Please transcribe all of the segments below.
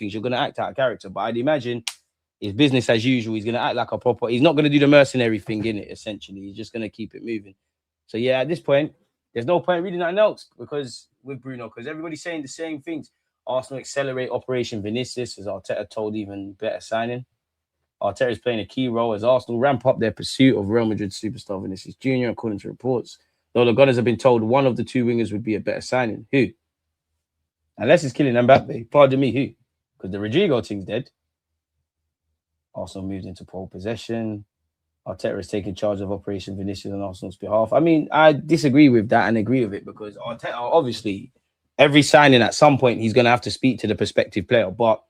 things, you're going to act out of character. But I'd imagine it's business as usual. He's going to act like a proper. He's not going to do the mercenary thing in it. Essentially, he's just going to keep it moving. So yeah, at this point, there's no point reading nothing else because with Bruno, because everybody's saying the same things. Arsenal accelerate Operation Vinicius, as Arteta told, even better signing. Arteta is playing a key role as Arsenal ramp up their pursuit of Real Madrid superstar Vinicius Jr. According to reports, though the Gunners have been told one of the two wingers would be a better signing. Who? Unless it's killing Mbappe. Pardon me, who? Because the Rodrigo thing's dead. Arsenal moved into pole possession. Arteta is taking charge of Operation Vinicius on Arsenal's behalf. I mean, I disagree with that and agree with it because Arteta, obviously, every signing at some point, he's going to have to speak to the prospective player. But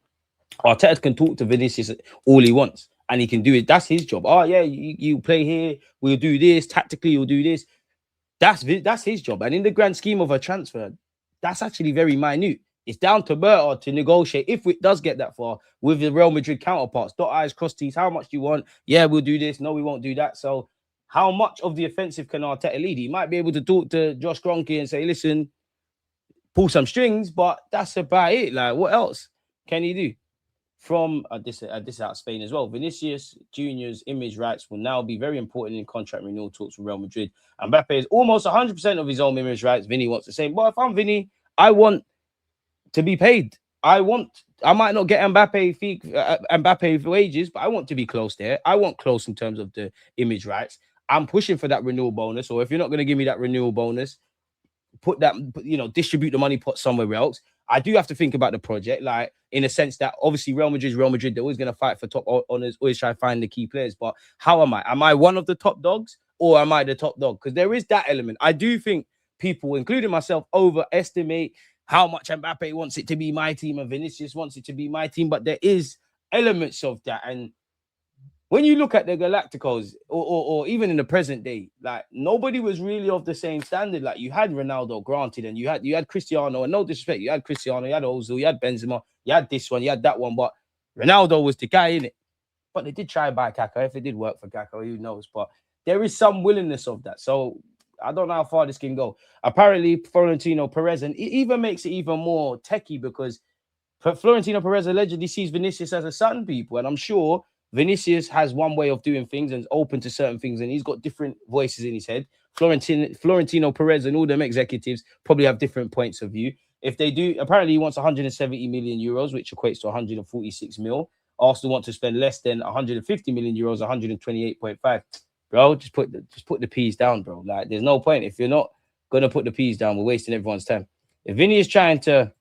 Arteta can talk to Vinicius all he wants and he can do it. That's his job. Oh, yeah, you play here. We'll do this. Tactically, you'll do this. That's his job. And in the grand scheme of a transfer, that's actually very minute. It's down to Berta to negotiate, if it does get that far, with the Real Madrid counterparts. Dot I's, cross T's. How much do you want? Yeah, we'll do this. No, we won't do that. So how much of the offensive can Arteta lead? He might be able to talk to Josh Kroenke and say, listen, pull some strings, but that's about it. Like, what else can he do? From this out of Spain as well, Vinicius Jr.'s image rights will now be very important in contract renewal talks with Real Madrid. And Mbappe is almost 100% of his own image rights. Vinny wants to say, but if I'm Vinny, I want to be paid. I might not get Mbappe wages, but I want to be close there. I want close in terms of the image rights. I'm pushing for that renewal bonus. Or if you're not going to give me that renewal bonus, put that, distribute the money pot somewhere else. I do have to think about the project, like in a sense that obviously Real Madrid, they're always going to fight for top honors, always try to find the key players. But how am I? Am I one of the top dogs or am I the top dog? Because there is that element. I do think people, including myself, overestimate how much Mbappe wants it to be my team and Vinicius wants it to be my team. But there is elements of that. And when you look at the Galacticos or even in the present day, like nobody was really of the same standard. Like you had Ronaldo, granted, and you had Cristiano, and no disrespect, you had Cristiano, you had Ozil, you had Benzema, you had this one, you had that one, but Ronaldo was the guy in it. But they did try to buy Kaká. If it did work for Kaká, who knows? But there is some willingness of that. So I don't know how far this can go. Apparently, Florentino Perez, and it even makes it even more techie because Florentino Perez allegedly sees Vinicius as a son, people, and I'm sure Vinicius has one way of doing things and is open to certain things, and he's got different voices in his head. Florentino Perez and all them executives probably have different points of view. If they do, apparently he wants 170 million euros, which equates to 146 mil. Arsenal want to spend less than 150 million euros, 128.5. Bro, just put the P's down, bro. Like, there's no point. If you're not going to put the P's down, we're wasting everyone's time. If Vinny is trying to,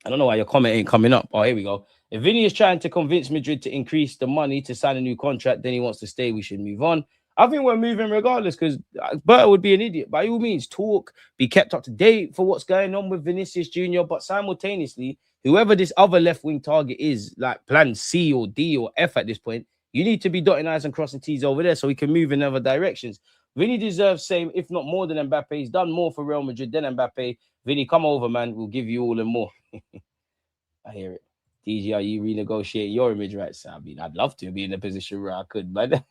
I don't know why your comment ain't coming up. Oh, here we go. If Vinny is trying to convince Madrid to increase the money to sign a new contract, then he wants to stay, we should move on. I think we're moving regardless because Berta would be an idiot. By all means, talk, be kept up to date for what's going on with Vinicius Jr. But simultaneously, whoever this other left-wing target is, like plan C or D or F at this point, you need to be dotting I's and crossing T's over there so we can move in other directions. Vinny deserves same, if not more than Mbappe. He's done more for Real Madrid than Mbappe. Vinny, come over, man. We'll give you all and more. I hear it. DG, are you renegotiate your image rights? I mean, I'd love to be in a position where I could, but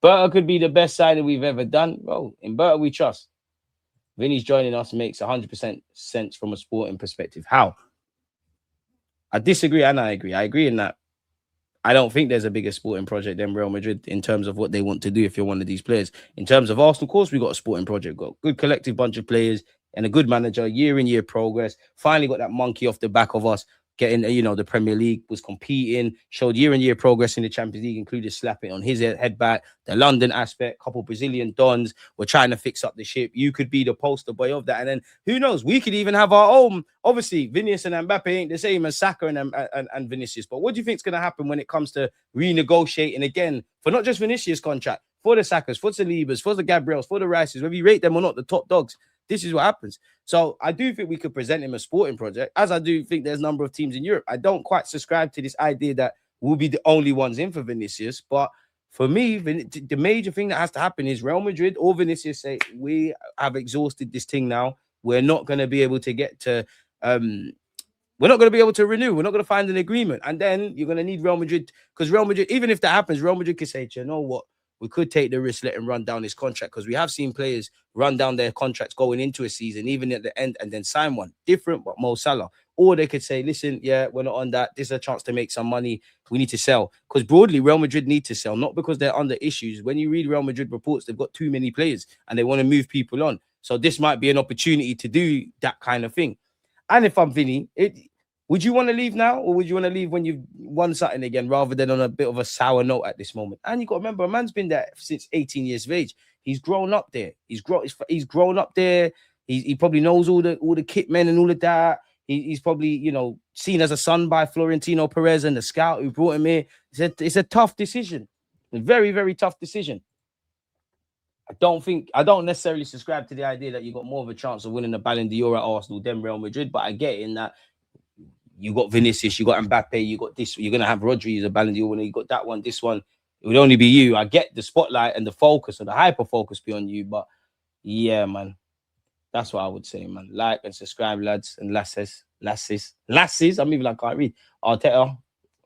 Berta could be the best signing we've ever done. Well, in Berta, we trust. Vinny's joining us makes 100% sense from a sporting perspective. How? I disagree and I agree. I agree in that I don't think there's a bigger sporting project than Real Madrid in terms of what they want to do if you're one of these players. In terms of Arsenal, of course, we got a sporting project. Got a good collective bunch of players and a good manager, year-in-year progress. Finally got that monkey off the back of us. Getting, the Premier League, was competing, showed year-on-year progress in the Champions League, included slapping on his head back, the London aspect, couple Brazilian dons were trying to fix up the ship. You could be the poster boy of that. And then, who knows, we could even have our own. Obviously, Vinicius and Mbappe ain't the same as Saka and Vinicius. But what do you think is going to happen when it comes to renegotiating again, for not just Vinicius' contract, for the Sakas, for the Salibas, for the Gabriels, for the Rices, whether you rate them or not, the top dogs? This is what happens. So I do think we could present him a sporting project, as I do think there's a number of teams in Europe. I don't quite subscribe to this idea that we'll be the only ones in for Vinicius. But for me, the major thing that has to happen is Real Madrid or Vinicius say, we have exhausted this thing now. We're not going to be able to get to, we're not going to be able to renew. We're not going to find an agreement. And then you're going to need Real Madrid, because Real Madrid, even if that happens, Real Madrid could say, you know what? We could take the risk, let him run down his contract, because we have seen players run down their contracts going into a season, even at the end, and then sign one. Different, but Mo Salah. or they could say, listen, yeah, we're not on that. This is a chance to make some money. We need to sell. Because broadly, Real Madrid need to sell, not because they're under issues. When you read Real Madrid reports, they've got too many players and they want to move people on. So this might be an opportunity to do that kind of thing. And if I'm Vinny, would you want to leave now, or would you want to leave when you've won something again, rather than on a bit of a sour note at this moment? And you got to remember, a man's been there since 18 years of age. He's grown up there. He's grown up there. He probably knows all the kit men and all of that. He's probably, you know, seen as a son by Florentino Perez and the scout who brought him here. It's a tough decision, a very, very tough decision. I don't necessarily subscribe to the idea that you got more of a chance of winning the Ballon d'Or at Arsenal than Real Madrid, but I get it in that you got Vinicius, you got Mbappe, you got this, you're gonna have Rodri as a Ballon d'Or winner, you got that one, this one. It would only be you. I get the spotlight and the focus or the hyper focus be on you, but yeah, man. That's what I would say, man. Like and subscribe, lads and lasses. I'm even like, I can't read. Arteta,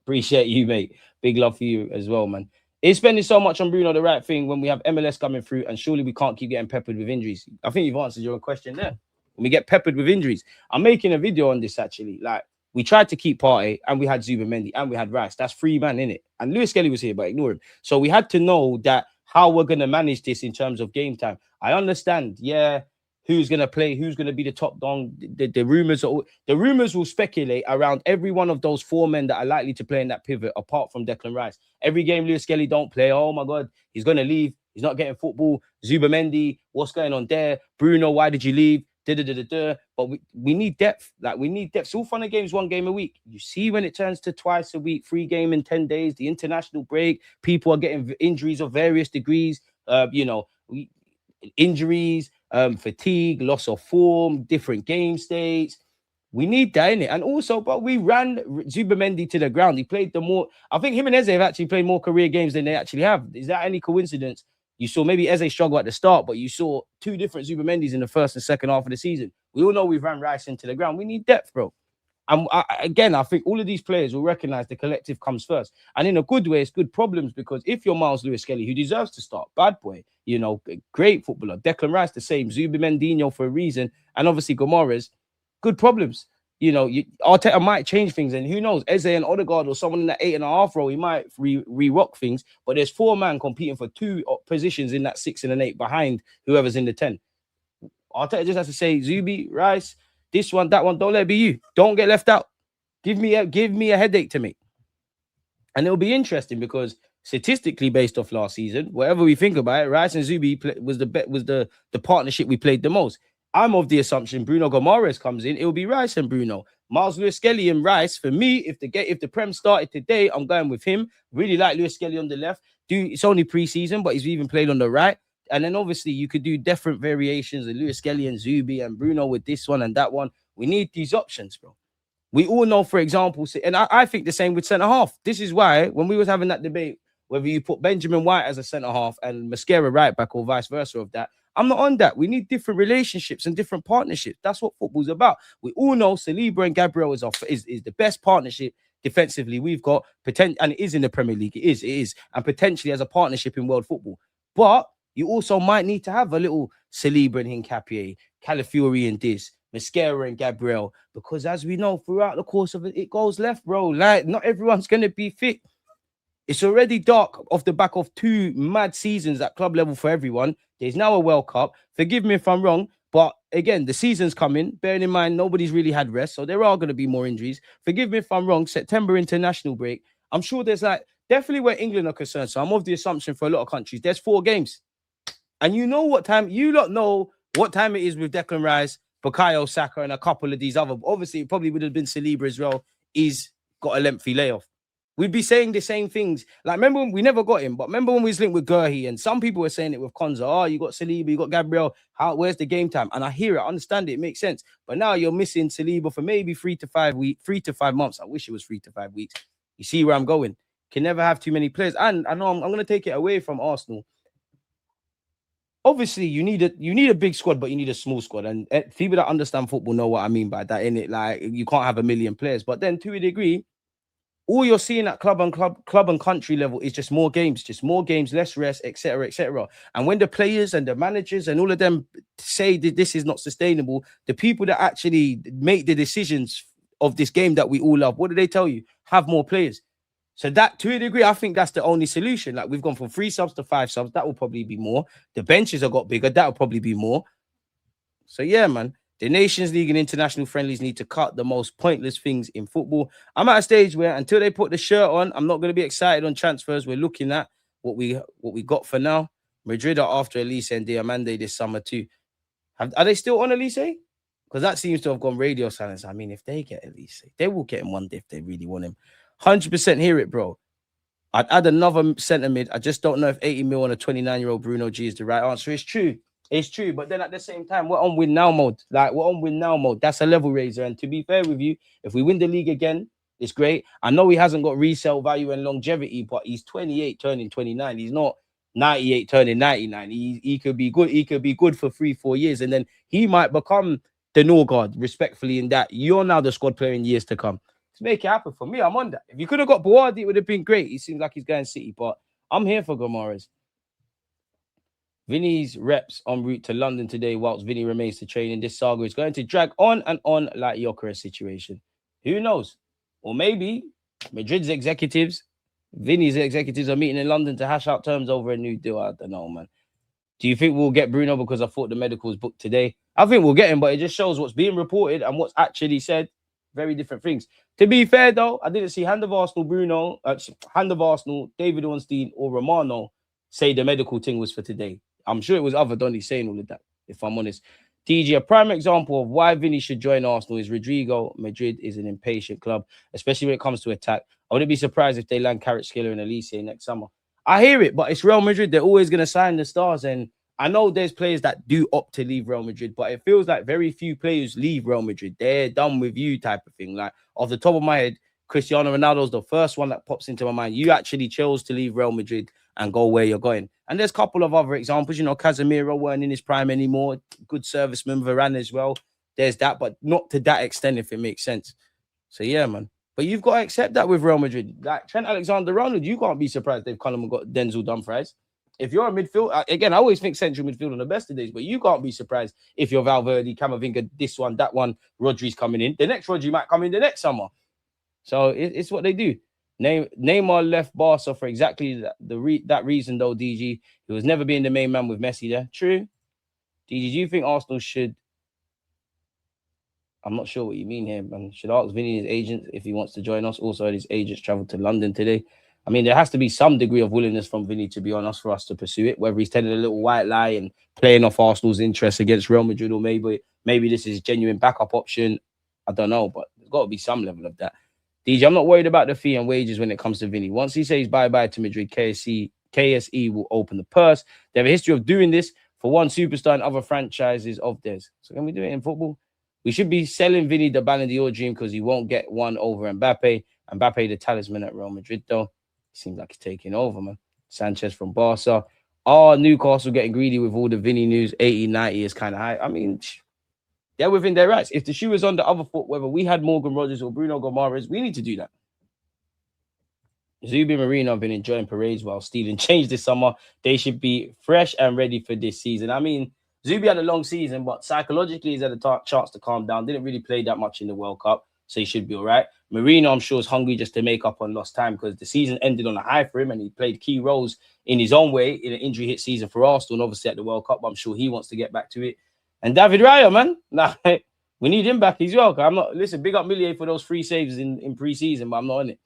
appreciate you, mate. Big love for you as well, man. Is spending so much on Bruno the right thing when we have MLS coming through, and surely we can't keep getting peppered with injuries? I think you've answered your own question there. When we get peppered with injuries, I'm making a video on this actually. Like, we tried to keep Partey, and we had Zubimendi, and we had Rice. That's 3 man in it. And Lewis Kelly was here, but ignore him. So we had to know that how we're going to manage this in terms of game time. I understand, yeah, who's going to play, who's going to be the top dog. The rumors will speculate around every one of those 4 men that are likely to play in that pivot, apart from Declan Rice. Every game Lewis Kelly don't play, oh my God, he's going to leave. He's not getting football. Zubimendi, what's going on there? Bruno, why did you leave? But we need depth. Like, we need depth. It's all fun and games, 1 game a week. You see when it turns to twice a week, 3 game in 10 days, the international break, people are getting injuries of various degrees, injuries, fatigue, loss of form, different game states. We need that, innit? And also, but we ran Zubimendi to the ground. He played I think him and Eze have actually played more career games than they actually have. Is that any coincidence? You saw maybe Eze struggle at the start, but you saw 2 different Zubimendis in the first and second half of the season. We all know we've ran Rice into the ground. We need depth, bro. And again, I think all of these players will recognize the collective comes first. And in a good way, it's good problems, because if you're Miles Lewis Kelly, who deserves to start, bad boy, you know, great footballer, Declan Rice the same, Zubimendinho for a reason, and obviously Gomares, good problems. You know, Arteta might change things, and who knows, Eze and Odegaard or someone in that 8.5 role, he might re-rock things. But there's 4 man competing for 2 positions in that 6 and an 8 behind whoever's in the 10. Arteta just has to say, Zubi, Rice, this one, that one, don't let it be you. Don't get left out. Give me a headache to make. And it'll be interesting, because statistically, based off last season, whatever we think about it, Rice and Zubi was the partnership we played the most. I'm of the assumption Bruno Gomares comes in, it will be Rice and Bruno. Miles Lewis Kelly and Rice, for me, if the Prem started today, I'm going with him. Really like Lewis Kelly on the left. It's only pre-season, but he's even played on the right. And then obviously you could do different variations of Lewis Kelly and Zubi and Bruno with this one and that one. We need these options, bro. We all know, for example, and I think the same with centre-half. This is why, when we was having that debate, whether you put Benjamin White as a centre-half and Mascara right-back or vice versa of that, I'm not on that. We need different relationships and different partnerships. That's what football's about. We all know Saliba and Gabriel is the best partnership defensively we've got, and it is in the Premier League. It is, and potentially as a partnership in world football. But you also might need to have a little Saliba and Hincapié, Calafiori and this, Mascara and Gabriel, because as we know, throughout the course of it, it goes left, bro. Like, not everyone's going to be fit. It's already dark off the back of 2 mad seasons at club level for everyone. There's now a World Cup. Forgive me if I'm wrong, but again, the season's coming. Bearing in mind, nobody's really had rest, so there are going to be more injuries. Forgive me if I'm wrong. September international break. I'm sure there's definitely where England are concerned. So I'm of the assumption for a lot of countries, there's 4 games. And you know what time, you lot know what time it is with Declan Rice, Bukayo Saka, and a couple of these other. Obviously, it probably would have been Saliba as well. He's got a lengthy layoff. We'd be saying the same things. Like, remember when we never got him, but remember when we was linked with Gurhi, and some people were saying it with Konza. Oh, you got Saliba, you got Gabriel. Where's the game time? And I hear it, I understand it, makes sense. But now you're missing Saliba for maybe 3 to 5 months. I wish it was 3 to 5 weeks. You see where I'm going? Can never have too many players. And I know I'm going to take it away from Arsenal. Obviously, you need a big squad, but you need a small squad. And people that understand football know what I mean by that, innit? Like, you can't have 1 million players. But then, to a degree, all you're seeing at club and country level is just more games, less rest, etc., etc. And when the players and the managers and all of them say that this is not sustainable, the people that actually make the decisions of this game that we all love. What do they tell you? Have more players. So that, to a degree, I think that's the only solution. Like, we've gone from 3 subs to 5 subs. That will probably be more. The benches have got bigger. That will probably be more. So, yeah, man. The Nations League and international friendlies need to cut the most pointless things in football. I'm at a stage where, until they put the shirt on, I'm not going to be excited on transfers. We're looking at what we got for now. Madrid are after Elise and Diamande this summer too. Are they still on Elise? Because that seems to have gone radio silence. I mean, if they get Elise, they will get him one day if they really want him. 100% hear it, bro. I'd add another centre mid. I just don't know if 80 mil on a 29-year-old Bruno G is the right answer. It's true. It's true. But then at the same time, we're on win now mode. Like, we're on win now mode. That's a level raiser. And to be fair with you, if we win the league again, it's great. I know he hasn't got resale value and longevity, but he's 28 turning 29. He's not 98 turning 99. He could be good. He could be good for 3-4 years. And then he might become the Norgard, respectfully, in that you're now the squad player in years to come. To make it happen for me, I'm on that. If you could have got Boadi, it would have been great. He seems like he's going City, but I'm here for Gomares. Vinny's reps en route to London today, whilst Vinny remains to train in this saga is going to drag on and on like Gyökeres situation. Who knows? Or maybe Madrid's executives, Vinny's executives are meeting in London to hash out terms over a new deal. I don't know, man. Do you think we'll get Bruno? Because I thought the medical was booked today. I think we'll get him, but it just shows what's being reported and what's actually said. Very different things. To be fair, though, I didn't see Hand of Arsenal, Bruno, Hand of Arsenal, David Ornstein, or Romano say the medical thing was for today. I'm sure it was other Donny saying all of that, if I'm honest. DG, a prime example of why Vinny should join Arsenal is Rodrigo. Madrid is an impatient club, especially when it comes to attack. I wouldn't be surprised if they land Kvaratskhelia and Elise next summer. I hear it, but it's Real Madrid. They're always going to sign the stars. And I know there's players that do opt to leave Real Madrid, but it feels like very few players leave Real Madrid. They're done with you type of thing. Like, off the top of my head, Cristiano Ronaldo's the first one that pops into my mind. You actually chose to leave Real Madrid and go where you're going. And there's a couple of other examples. You know, Casemiro weren't in his prime anymore. Good serviceman, Varane as well. There's that, but not to that extent, if it makes sense. So, yeah, man. But you've got to accept that with Real Madrid. Like Trent Alexander-Arnold, you can't be surprised they've come and got Denzel Dumfries. If you're a midfield, again, I always think central midfield on the best of days, but you can't be surprised if you're Valverde, Camavinga, this one, that one, Rodri's coming in. The next Rodri might come in the next summer. So it's what they do. Neymar left Barca for exactly that reason, though, DG. He was never being the main man with Messi there. True. DG, do you think Arsenal should... I'm not sure what you mean here, man. Should ask Vinny his agent if he wants to join us. Also, his agents traveled to London today. I mean, there has to be some degree of willingness from Vinny, to be honest, for us to pursue it. Whether he's telling a little white lie and playing off Arsenal's interest against Real Madrid, or maybe this is a genuine backup option. I don't know, but there's got to be some level of that. DJ, I'm not worried about the fee and wages when it comes to Vinny. Once he says bye-bye to Madrid, KSE will open the purse. They have a history of doing this for one superstar and other franchises of theirs. So can we do it in football? We should be selling Vinny the Ballon d'Or dream because he won't get one over Mbappe. Mbappe, the talisman at Real Madrid, though. Seems like he's taking over, man. Sanchez from Barca. Newcastle getting greedy with all the Vinny news. 80, 90 is kind of high. I mean, they're within their rights. If the shoe was on the other foot, whether we had Morgan Rogers or Bruno Gomares, we need to do that. Zubi Marino have been enjoying parades while stealing change this summer. They should be fresh and ready for this season. I mean, Zubi had a long season, but psychologically he's had a chance to calm down. Didn't really play that much in the World Cup, so he should be all right. Marino, I'm sure, is hungry just to make up on lost time because the season ended on a high for him and he played key roles in his own way in an injury-hit season for Arsenal and obviously at the World Cup. But I'm sure he wants to get back to it. And David Raya, man, nah, we need him back as well. Big up Millier for those 3 saves in pre-season, but I'm not on it.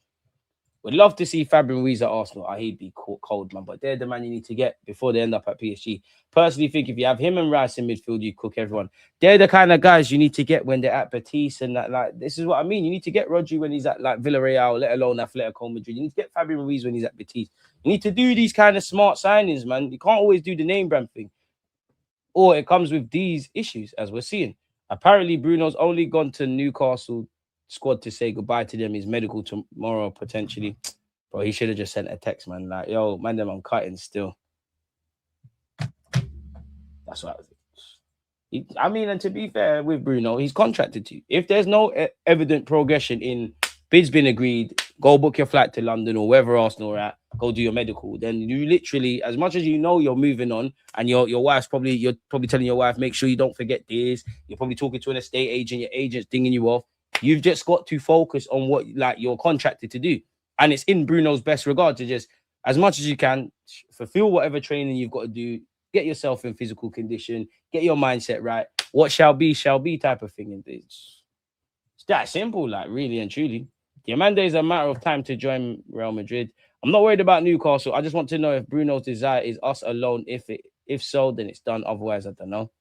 Would love to see Fabian Ruiz at Arsenal. He'd be cold, man. But they're the man you need to get before they end up at PSG. Personally, think if you have him and Rice in midfield, you cook everyone. They're the kind of guys you need to get when they're at Betis and that. Like, this is what I mean. You need to get Rodri when he's at like Villarreal, let alone Atletico Madrid. You need to get Fabian Ruiz when he's at Betis. You need to do these kind of smart signings, man. You can't always do the name brand thing. Or it comes with these issues, as we're seeing. Apparently, Bruno's only gone to Newcastle squad to say goodbye to them. He's medical tomorrow, potentially. Bro, he should have just sent a text, man. Like, yo, man, I'm cutting still. That's what I was. I mean, and to be fair with Bruno, he's contracted to. If there's no evident progression in bid's been agreed, go book your flight to London or wherever Arsenal are at, go do your medical. Then you literally, as much as you know you're moving on, and your wife's you're probably telling your wife, make sure you don't forget this. You're probably talking to an estate agent, your agent's dinging you off. You've just got to focus on what like you're contracted to do. And it's in Bruno's best regard to just, as much as you can, fulfill whatever training you've got to do, get yourself in physical condition, get your mindset right. What shall be type of thing. And it's that simple, like really and truly. Diamande is a matter of time to join Real Madrid. I'm not worried about Newcastle. I just want to know if Bruno's desire is us alone. If so, then it's done. Otherwise, I don't know.